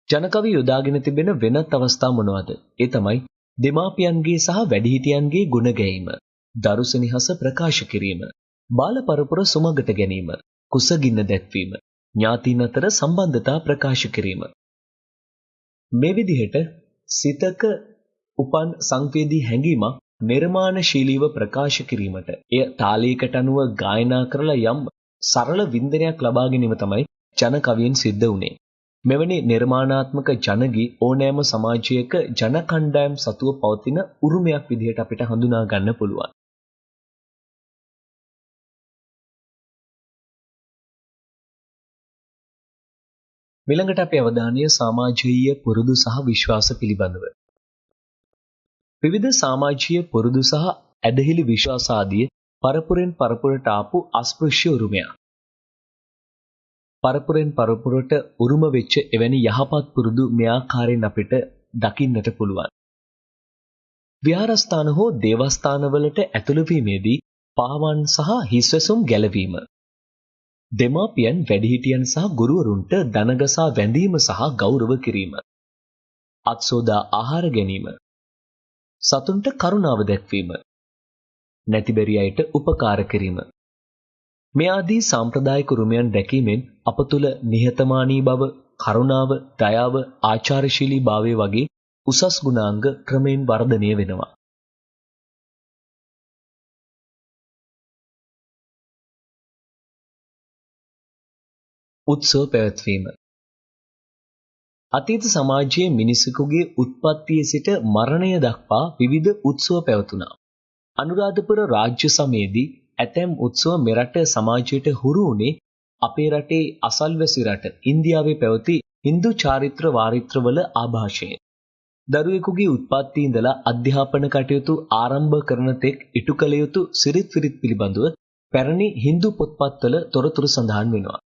ජන කවි යොදාගෙන තිබෙන වෙනත් අවස්ථා මොනවාද? ඒ තමයි දෙමාපියන්ගේ සහ වැඩිහිටියන්ගේ ගුණ ගැයීම, දරු සෙනෙහස ප්‍රකාශ කිරීම, බාල පරපුර සුමගට ගැනීම, කුසගින්න දැක්වීම, ඥාතීන් අතර සම්බන්ධතා ප්‍රකාශ කිරීම. මේ විදිහට සිතක උපන් සංවේදී හැඟීමක් නිර්මාණශීලීව ප්‍රකාශ කිරීමට එය තාලයකට අනුව ගායනා කරලා යම් සරල වින්දනයක් ලබා ගැනීම තමයි ජන කවියෙන් සිද්ධ වුණේ. මෙවැනි නිර්මාණාත්මක ජනගී ඕනෑම සමාජයක ජන කණ්ඩායම් සතුව පවතින උරුමයක් විදිහට අපිට හඳුනා ගන්න පුළුවන්. ඊළඟට අපේ අවධානය සමාජීය පුරුදු සහ විශ්වාස පිළිබඳව. විවිධ සමාජීය පුරුදු සහ ඇදහිලි විශ්වාස ආදී පරපුරෙන් පරපුරට ආපු අස්පෘශ්‍ය උරුමයක්. පරපුරෙන් පරපුරට උරුම වෙච්ච එවැනි යහපත් පුරුදු මේ ආකාරයෙන් අපිට දකින්නට පුළුවන්. විහාරස්ථාන හෝ දේවස්ථානවලට ඇතුළු වීමේදී පාවන් සහ හිස්වැසුම් ගැලවීම. දෙමාපියන් වැඩිහිටියන් සහ ගුරුවරුන්ට දනගසා වැඳීම සහ ගෞරව කිරීම. අත්සෝදා ආහාර ගැනීම. සතුන්ට කරුණාව දැක්වීම. නැතිබැරි අයට උපකාර කිරීම. මේ ආදී සාම්ප්‍රදායික උරුමයන් දැකීමෙන් අප තුළ නිහතමානී බව, කරුණාව, දයාව, ආචාරශීලී භාවය වගේ උසස් ගුණාංග ක්‍රමයෙන් වර්ධනය වෙනවා. උත්සව පැවැත්වීම. අතීත සමාජයේ මිනිසෙකුගේ උත්පත්තියේ සිට මරණය දක්වා විවිධ උත්සව පැවතුණා. අනුරාධපුර රාජ්‍ය සමයේදී ඇතැම් උත්සව මෙරට සමාජයට හුරු වුණේ අපේ රටේ අසල්වැසි රට ඉන්දියාවේ පැවති හින්දු චාරිත්‍ර වාරිත්‍රවල ආభాෂයෙන්. දරුවෙකුගේ උත්පත්ති ඉඳලා අධ්‍යාපන කටයුතු ආරම්භ කරන තෙක් ඉටු කළ යුතු සිරිත් විරිත් පිළිබඳව පැරණි හින්දු පොත්පත්වල තොරතුරු සඳහන් වෙනවා.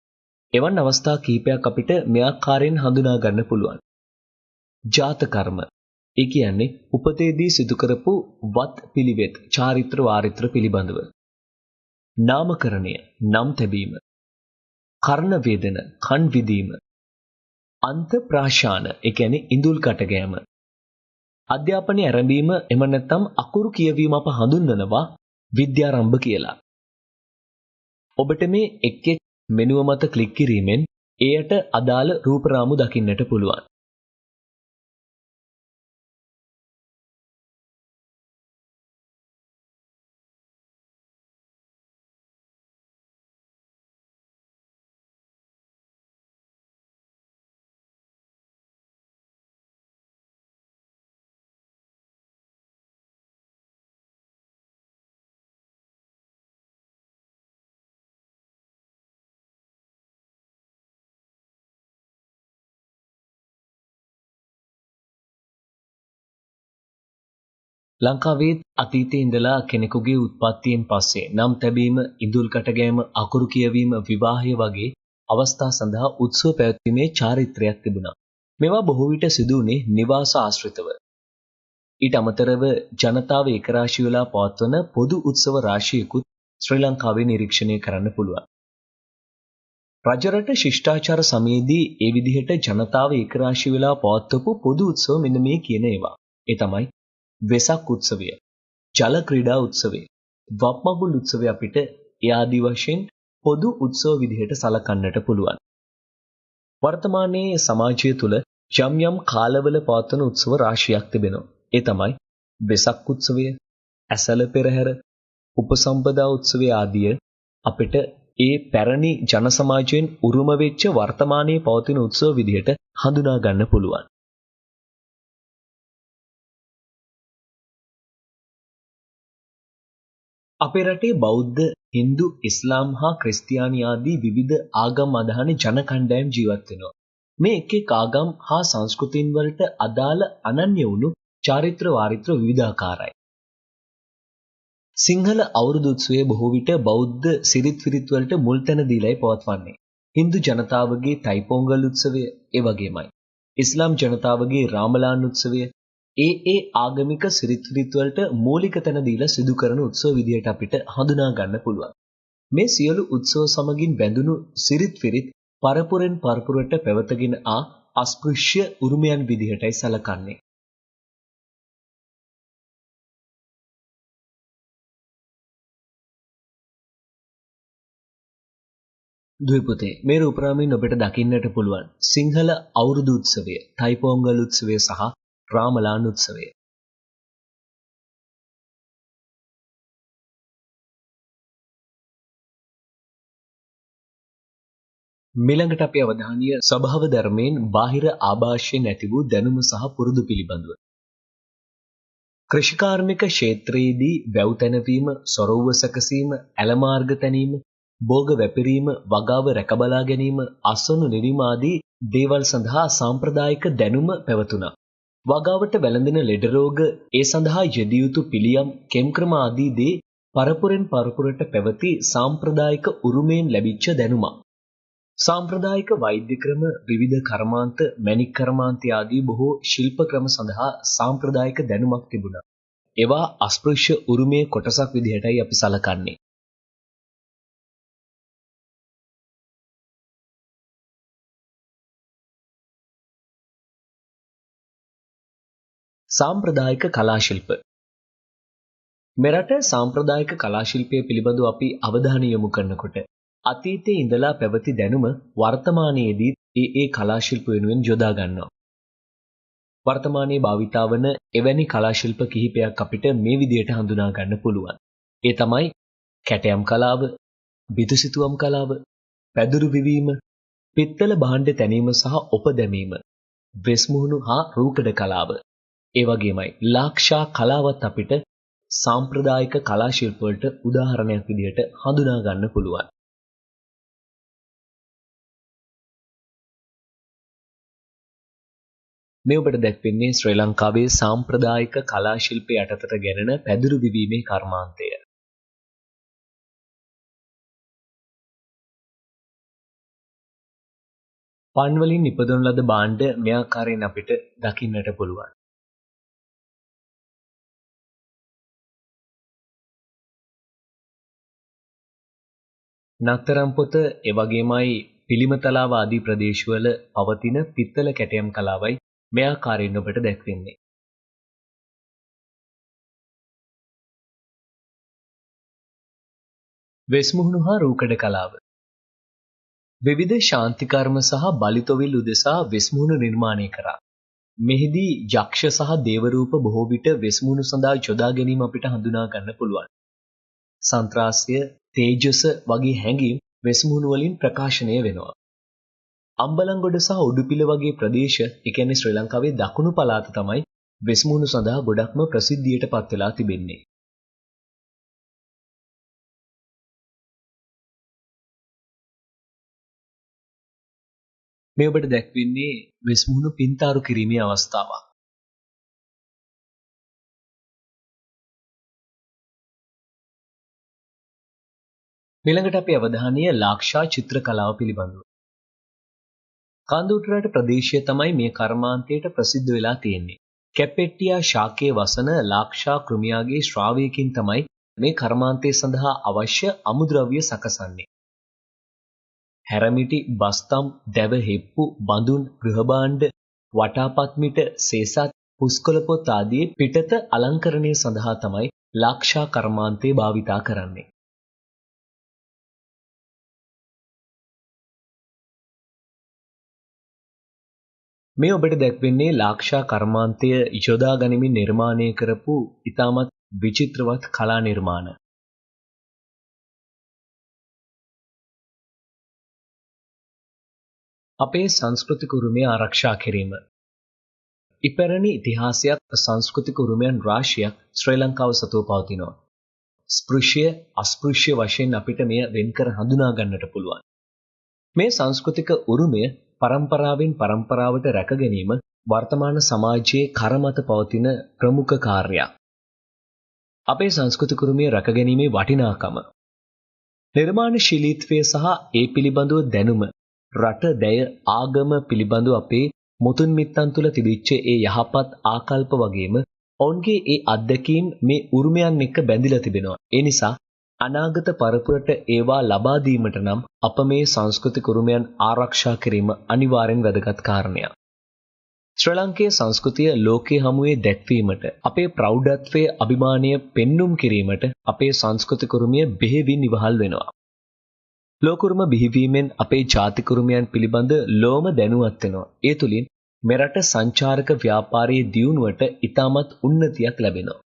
එවන් අවස්ථා කීපයක් අපිට මේ ආකාරයෙන් හඳුනා ගන්න පුළුවන්. ජාත කර්ම. ඒ කියන්නේ උපතේදී සිදු කරපු වත් පිළිවෙත් චාරිත්‍ර වාරිත්‍ර පිළිබඳව. නාමකරණය නම් තැබීම. කර්ණ වේදන කන් විදීම. අන්ත ප්‍රාශාන ඒ කියන්නේ ඉඳුල් කටගෑම. අධ්‍යාපනය ආරම්භීම එම නැත්නම් අකුරු කියවීම අප හඳුන්වනවා විද්‍යාරම්භ කියලා. ඔබට මේ එක් එක් මෙනුව මත ක්ලික් කිරීමෙන් එයට අදාළ රූපරාමු දකින්නට පුළුවන්. ලංකාවේ අතීතයේ ඉඳලා කෙනෙකුගේ උත්පත්තියෙන් පස්සේ නම් තැබීම, ඉඳුල් කටගෑම, අකුරු කියවීම, විවාහය වගේ අවස්ථා සඳහා උත්සව පැවැත්වීමේ චාරිත්‍රයක් තිබුණා. මේවා බොහෝ විට සිදු වුණේ නිවාස ආශ්‍රිතව. ඊට අමතරව ජනතාව ඒකරාශී වෙලා පවත්වන පොදු උත්සව රාශියකුත් ශ්‍රී ලංකාවේ නිරීක්ෂණය කරන්න පුළුවන්. රජරට ශිෂ්ටාචාර සමයේදී ඒ විදිහට ජනතාව ඒකරාශී වෙලා පවත්වපු පොදු උත්සව මෙන්න මේ කියන ඒවා. ඒ තමයි වෙසක් උත්සවය, ජල ක්‍රීඩා උත්සවය, වප්මගුල් උත්සවය අපිට ඒ ආදී වශයෙන් පොදු උත්සව විදිහට සලකන්නට පුළුවන්. වර්තමානයේ සමාජය තුළ යම් යම් කාලවල පවත්වන උත්සව රාශියක් තිබෙනවා. ඒ තමයි වෙසක් උත්සවය, ඇසළ පෙරහැර, උපසම්පදා උත්සවය ආදිය අපිට ඒ පැරණි ජන සමාජයෙන් උරුම වෙච්ච වර්තමානයේ පවතින උත්සව විදිහට හඳුනා ගන්න පුළුවන්. අපේ රටේ බෞද්ධ, හින්දු, ඉස්ලාම් හා ක්‍රිස්තියානි ආදී විවිධ ආගම් අදහන ජන කණ්ඩායම් ජීවත් වෙනවා. මේ එක් එක් ආගම් හා සංස්කෘතීන් වලට අදාළ අනන්‍ය වුණු චාරිත්‍ර වාරිත්‍ර විවිධාකාරයි. සිංහල අවුරුදු උත්සවය බොහෝ විට බෞද්ධ සිරිත් විරිත් වලට මුල් තැන දීලායි පවත්වන්නේ. හින්දු ජනතාවගේ තයිපොංගල් උත්සවය ඒ වගේමයි. ඉස්ලාම් ජනතාවගේ රාමලාන් උත්සවය ඒ ආගමික සිරිත් විරිත් වලට මූලික තැන දීලා සිදු කරන උත්සව විදියට අපිට හඳුනා ගන්න පුළුවන්. මේ සියලු උත්සව සමගින් බැඳුණු සිරිත් විරිත් පරපුරෙන් පරපුරට පැවතගෙන අස්පෘශ්‍ය උරුමයන් විදිහටයි සැලකන්නේ. දුවපුතේ මේ රූපරාමයෙන් ඔබට දකින්නට පුළුවන් සිංහල අවුරුදු උත්සවය, තයිපොංගල් උත්සවය සහ රාමලාන් උත්සවය. මිළඟට අපේ අවධානය ස්වභාව ධර්මයෙන් බාහිර ආభాෂයෙන් ඇති වූ දැනුම සහ පුරුදු පිළිබඳව. කෘෂිකාර්මික ක්ෂේත්‍රයේදී වැව් තැනවීම, සොරවුව සැකසීම, ඇලමාර්ග තැනීම, භෝග වැපිරීම, වගාව රැකබලා ගැනීම, අස්වනු නිරීම ආදී දේවල් සඳහා සාම්ප්‍රදායික දැනුම පැවතුණා. වගාවට වැළඳෙන ලෙඩ රෝග, ඒ සඳහා යෙදිය යුතු පිළියම්, කෙම්ක්‍රම ආදී දේ පරපුරෙන් පරපුරට පැවති සාම්ප්‍රදායික උරුමයෙන් ලැබිච්ච දැනුමක්. සාම්ප්‍රදායික වෛද්‍ය ක්‍රම, විවිධ කර්මාන්ත, මැණික් කර්මාන්ත ආදී බොහෝ ශිල්ප ක්‍රම සඳහා සාම්ප්‍රදායික දැනුමක් තිබුණා. ඒවා අස්පෘශ්‍ය උරුමයේ කොටසක් විදිහටයි අපි සලකන්නේ. සාම්ප්‍රදායික කලා ශිල්ප. මෙරට සාම්ප්‍රදායික කලා ශිල්පය පිළිබඳව අපි අවධානය යොමු කරනකොට අතීතයේ ඉඳලා පැවති දැනුම වර්තමානයේදී ඒ කලා ශිල්ප වෙනුවෙන් යොදා ගන්නවා. වර්තමානයේ භාවිතා වන එවැනි කලා ශිල්ප කිහිපයක් අපිට මේ විදිහට හඳුනා ගන්න පුළුවන්. ඒ තමයි කැටයම් කලාව, බිතුසිතුවම් කලාව, පැදුරු විවීම, පිත්තල භාණ්ඩ තැනීම සහ ඔප දැමීම, වෙස්මුහුණු හා රූකඩ කලාව. ඒ වගේමයි ලාක්ෂා කලාවත් අපිට සාම්ප්‍රදායික කලා ශිල්ප වලට උදාහරණයක් විදිහට හඳුනා ගන්න පුළුවන්. මේ ඔබට දැක්වෙන්නේ ශ්‍රී ලංකාවේ සාම්ප්‍රදායික කලා ශිල්ප යටතට ගැනෙන පැදුරු විවීමේ කර්මාන්තය. පන් වලින් නිපදවන ලද භාණ්ඩ මේ ආකාරයෙන් අපිට දකින්නට පුළුවන්. නත්තරම් පොත එවැගේමයි පිළිමතලාව ආදී ප්‍රදේශවල පවතින පිත්තල කැටයම් කලාවයි මේ ආකාරයෙන් ඔබට දැක්වෙන්නේ. වෙස්මුහුණු හා රූකඩ කලාව. විවිධ ශාන්ති කර්ම සහ බලිතොවිල් උදෙසා වෙස්මුහුණු නිර්මාණය කරා. මෙහිදී යක්ෂ සහ දේව රූප බොහෝ විට වෙස්මුහුණු සඳහා යොදා ගැනීම අපිට හඳුනා ගන්න පුළුවන්. සන්ත්‍රාසය, තේජස වගේ හැඟීම් වෙස්මුහුණු වලින් ප්‍රකාශනය වෙනවා. අම්බලන්ගොඩ සහ උඩුපිල වගේ ප්‍රදේශ, ඒ කියන්නේ ශ්‍රී ලංකාවේ දකුණු පළාත තමයි වෙස්මුහුණු සඳහා ගොඩක්ම ප්‍රසිද්ධියට පත් වෙලා තිබෙන්නේ. මේ ඔබට දැක්වෙන්නේ වෙස්මුහුණු පින්තාරු කිරීමේ අවස්ථාවක්. ඊළඟට අපේ අවධානය ලාක්ෂා චිත්‍ර කලාව පිළිබඳව. කාන්දුවටරට ප්‍රදේශය තමයි මේ කර්මාන්තයට ප්‍රසිද්ධ වෙලා තියෙන්නේ. කැපෙට්ටියා ශාකයේ වසන ලාක්ෂා කෘමියාගේ ශ්‍රාවයකින් තමයි මේ කර්මාන්තය සඳහා අවශ්‍ය අමුද්‍රව්‍ය සකසන්නේ. හැරමිටි, බස්තම්, දැව හෙප්පු, බඳුන්, ගෘහභාණ්ඩ, වටාපත්මිට, සේසත්, පුස්කොළ පොත් ආදී පිටත අලංකරණය සඳහා තමයි ලාක්ෂා කර්මාන්තය භාවිතා කරන්නේ. මේ ඔබට දැක්වෙන්නේ ලාක්ෂා කර්මාන්තය යොදා ගනිමින් නිර්මාණය කරපු ඉතාමත් විචිත්‍රවත් කලා නිර්මාණ. අපේ සංස්කෘතික උරුමය ආරක්ෂා කිරීම. ඉපැරණි ඉතිහාසයක්, සංස්කෘතික උරුමයන් රාශියක් ශ්‍රී ලංකාව සතුව පවතිනවා. ස්පෘශ්‍ය, අස්පෘශ්‍ය වශයෙන් අපිට මෙය වෙන්කර හඳුනා ගන්නට පුළුවන්. මේ සංස්කෘතික උරුමය පරම්පරාවෙන් පරම්පරාවට රැක ගැනීම වර්තමාන සමාජයේ කරමත පවතින ප්‍රමුඛ කාර්යයක්. අපේ සංස්කෘතික උරුමය රැක ගැනීමේ වටිනාකම, නිර්මාණශීලීත්වය සහ ඒ පිළිබඳව දැනුම, රට දැය ආගම පිළිබඳව අපේ මුතුන් මිත්තන් තුළ තිබිච්ච ඒ යහපත් ආකල්ප වගේම ඔවුන්ගේ ඒ අත්දැකීම් මේ උරුමයන් එක්ක බැඳිලා තිබෙනවා. ඒ නිසා අනාගත පරපුරට ඒවා ලබා දීමට නම් අප මේ සංස්කෘතික උරුමයන් ආරක්ෂා කිරීම අනිවාර්යෙන් වැදගත් කාරණයක්. ශ්‍රී ලංකේය සංස්කෘතිය ලෝකයේ හමුවේ දැක්වීමට, අපේ ප්‍රෞಢත්වයේ අභිමානය පෙන්눔 කිරීමට අපේ සංස්කෘතික උරුමය බෙහෙවින් ඉවහල් වෙනවා. ලෝක උරුම බිහිවීමෙන් අපේ ජාතික උරුමයන් පිළිබඳ ලෝම දැනුවත් වෙනවා. ඒ තුලින් මෙරට සංචාරක ව්‍යාපාරයේ දියුණුවට ඉතාමත් උන්නතියක් ලැබෙනවා.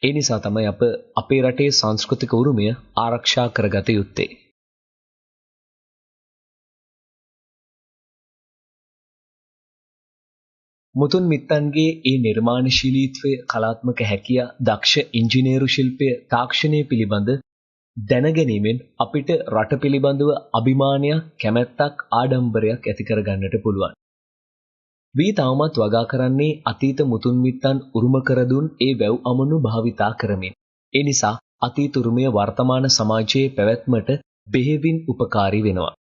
ඒ නිසා තමයි අප අපේ රටේ සංස්කෘතික උරුමය ආරක්ෂා කරගත යුත්තේ. මුතුන් මිත්තන්ගේ ඒ නිර්මාණශීලීත්වය, කලාත්මක හැකියාව, දක්ෂ ඉංජිනේරු ශිල්පය, තාක්ෂණය පිළිබඳ දැනගැනීමෙන් අපිට රට පිළිබඳව අභිමානයක්, කැමැත්තක්, ආඩම්බරයක් ඇති කරගන්නට පුළුවන්. වී තවමත් වගා කරන්නේ අතීත මුතුන් මිත්තන් උරුම කර දුන් ඒ වැව් අමනු භාවිතා කරමින්. ඒ නිසා අතීත උරුමය වර්තමාන සමාජයේ පැවැත්මට බෙහෙවින් උපකාරී වෙනවා.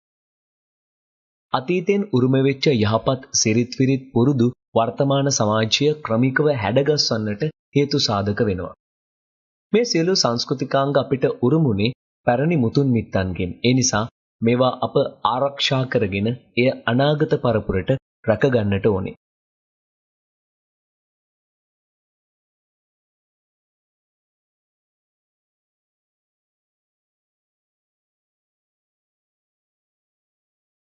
අතීතයෙන් උරුම වෙච්ච යහපත් සිරිත් විරිත් පුරුදු වර්තමාන සමාජය ක්‍රමිකව හැඩගස්වන්නට හේතු සාධක වෙනවා. මේ සියලු සංස්කෘතිකාංග අපිට උරුමුනේ පැරණි මුතුන් මිත්තන්ගෙන්. ඒ නිසා මේවා අප ආරක්ෂා කරගෙන එය අනාගත පරපුරට රැකගන්නට ඕනේ.